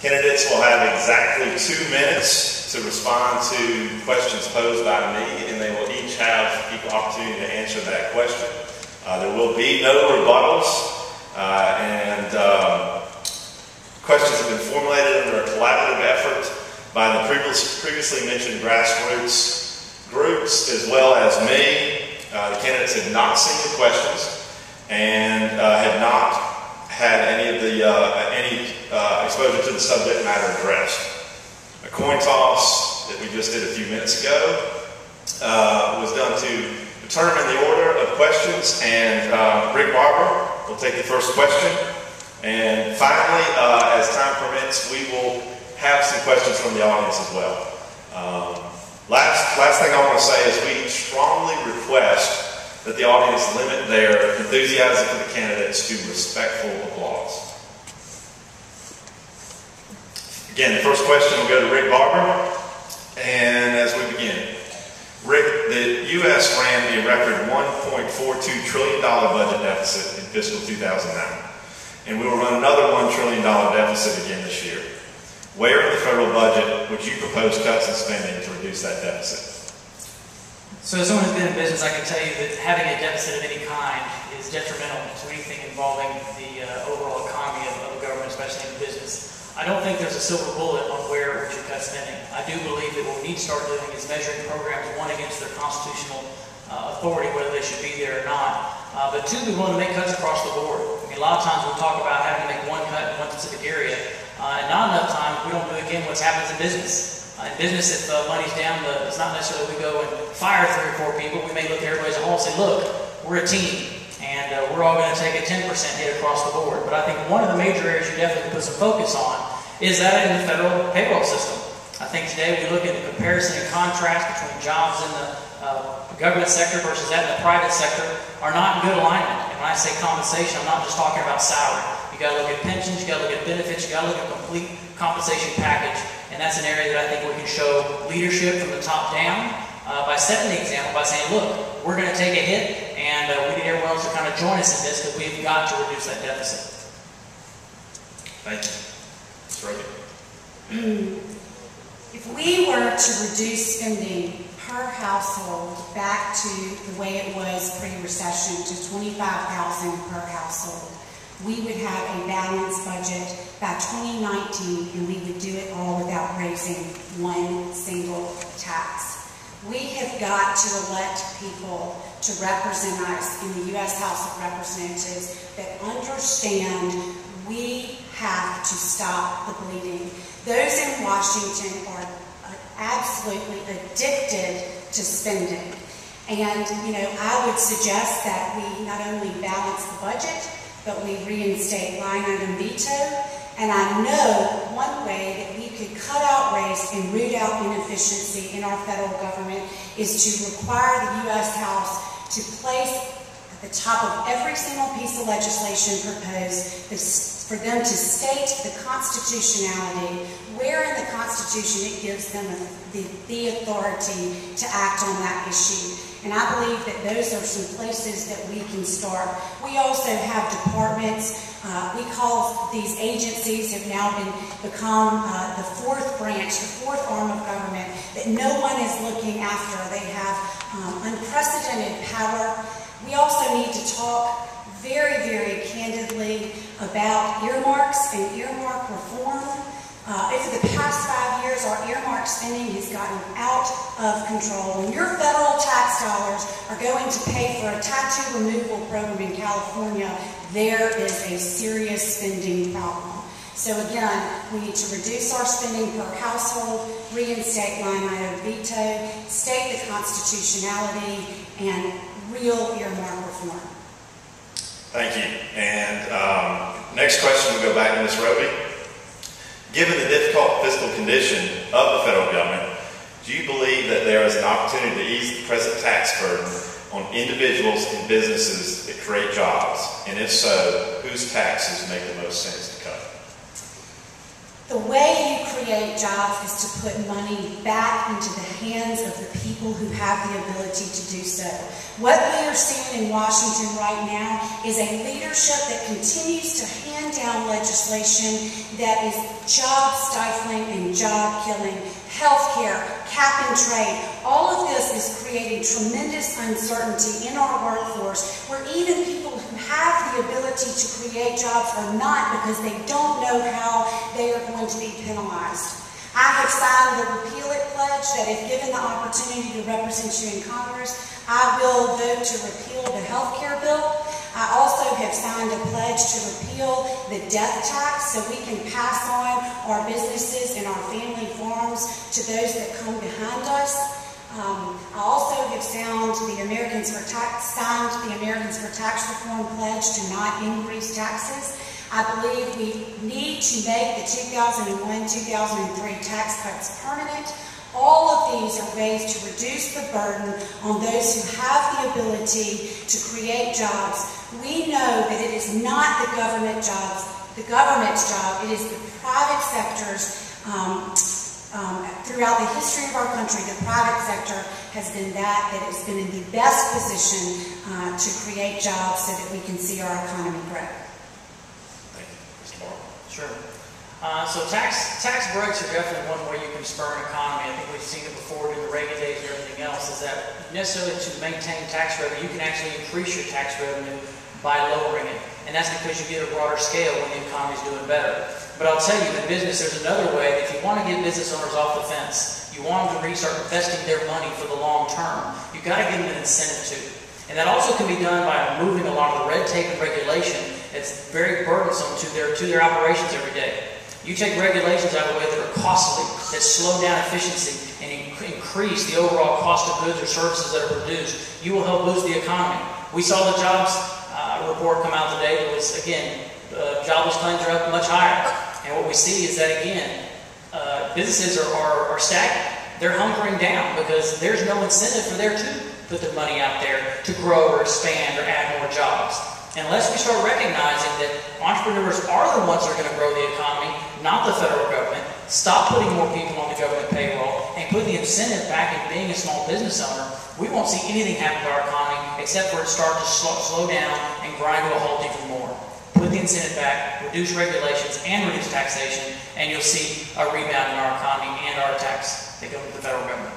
Candidates will have exactly 2 minutes to respond to questions posed by me, and they will each have equal opportunity to answer that question. There will be no rebuttals, and questions have been formulated under a collaborative effort by the previously mentioned grassroots groups as well as me. The candidates have not seen the questions and have not had any of the exposure to the subject matter addressed. A coin toss that we just did a few minutes ago was done to determine the order of questions, and Rick Barber will take the first question. And finally, as time permits, we will have some questions from the audience as well. Last thing I want to say is we strongly request that the audience limit their enthusiasm for the candidates to respectful applause. Again, the first question will go to Rick Barber. And as we begin, Rick, the U.S. ran a record $1.42 trillion budget deficit in fiscal 2009. And we will run another $1 trillion deficit again this year. Where in the federal budget would you propose cuts in spending to reduce that deficit? So as someone who's been in business, I can tell you that having a deficit of any kind is detrimental to anything involving the overall economy of a government, especially in business. I don't think there's a silver bullet on where we should cut spending. I do believe that what we need to start doing is measuring programs, one, against their constitutional authority, whether they should be there or not, but two, be willing to make cuts across the board. I mean, a lot of times we talk about having to make one cut in one specific area, and not enough times we don't do, again, what happens in business. In business, if money's down, it's not necessarily we go and fire 3 or 4 people. We may look at everybody as a whole and say, look, we're a team, and we're all going to take a 10% hit across the board. But I think one of the major areas you definitely put some focus on is that in the federal payroll system. I think today we look at the comparison and contrast between jobs in the government sector versus that in the private sector are not in good alignment. And when I say compensation, I'm not just talking about salary. You got to look at pensions, you got to look at benefits, you got to look at a complete compensation package. And that's an area that I think we can show leadership from the top down by setting the example, by saying, look, we're going to take a hit, and we need everyone else to kind of join us in this because we've got to reduce that deficit. Thank you. Ms. Reagan. If we were to reduce spending per household back to the way it was pre-recession, to $25,000 per household, we would have a balanced budget by 2019, and we would do it all without raising one single tax. We have got to elect people to represent us in the U.S. House of Representatives that understand we have to stop the bleeding. Those in Washington are absolutely addicted to spending. And, I would suggest that we not only balance the budget, but we reinstate line item veto. And I know one way that we could cut out waste and root out inefficiency in our federal government is to require the U.S. House to place at the top of every single piece of legislation proposed for them to state the constitutionality, where in the Constitution it gives them the authority to act on that issue. And I believe that those are some places that we can start. We also have departments. We call these agencies have now become the fourth branch, the fourth arm of government that no one is looking after. They have unprecedented power. We also need to talk very, very candidly about earmarks and earmark reform. Over the past 5 years, our earmark spending has gotten out of control. When your federal tax dollars are going to pay for a tattoo removal program in California, there is a serious spending problem. So again, we need to reduce our spending per household, reinstate line item veto, state the constitutionality, and real earmark reform. Thank you. And next question will go back to Ms. Roby. Given the difficult fiscal condition of the federal government, do you believe that there is an opportunity to ease the present tax burden on individuals and businesses that create jobs? And if so, whose taxes make the most sense to cut? The way you create jobs is to put money back into the hands of the people who have the ability to do so. What we are seeing in Washington right now is a leadership that continues to hand down legislation that is job stifling and job killing, healthcare, cap and trade. All of this is creating tremendous uncertainty in our workforce, where even people who have the ability to create jobs are not, because they don't know how they are going to be penalized. I have signed the Repeal It pledge that if given the opportunity to represent you in Congress, I will vote to repeal the health care bill. I also have signed a pledge to repeal the death tax so we can pass on our businesses and our family farms to those that come behind us. I also have signed the Americans for Tax Reform pledge to not increase taxes. I believe we need to make the 2001-2003 tax cuts permanent. All of these are ways to reduce the burden on those who have the ability to create jobs. We know that it is not the government's job, it is the private sector's. Throughout the history of our country, the private sector has been that has been in the best position to create jobs so that we can see our economy grow. Thank you. Mr. Martin. Sure. So tax breaks are definitely one way you can spur an economy. I think we've seen it before during the Reagan days and everything else, is that necessarily to maintain tax revenue, you can actually increase your tax revenue by lowering it. And that's because you get a broader scale when the economy is doing better. But I'll tell you, in business, there's another way. If you want to get business owners off the fence, you want them to start investing their money for the long term, you've got to give them an incentive to. And that also can be done by removing a lot of the red tape and regulation that's very burdensome to their operations every day. You take regulations out of the way that are costly, that slow down efficiency and increase the overall cost of goods or services that are produced, you will help boost the economy. We saw the jobs report come out today that was, again, jobless claims are up much higher. And what we see is that, again, businesses are stagnant. They're hunkering down because there's no incentive for them to put their money out there to grow or expand or add more jobs. Unless we start recognizing that entrepreneurs are the ones that are going to grow the economy, not the federal government, stop putting more people on the government payroll, and put the incentive back in being a small business owner, we won't see anything happen to our economy except for it start to slow down and grind to a halt even more. Put the incentive back, reduce regulations, and reduce taxation, and you'll see a rebound in our economy and our tax that go to the federal government.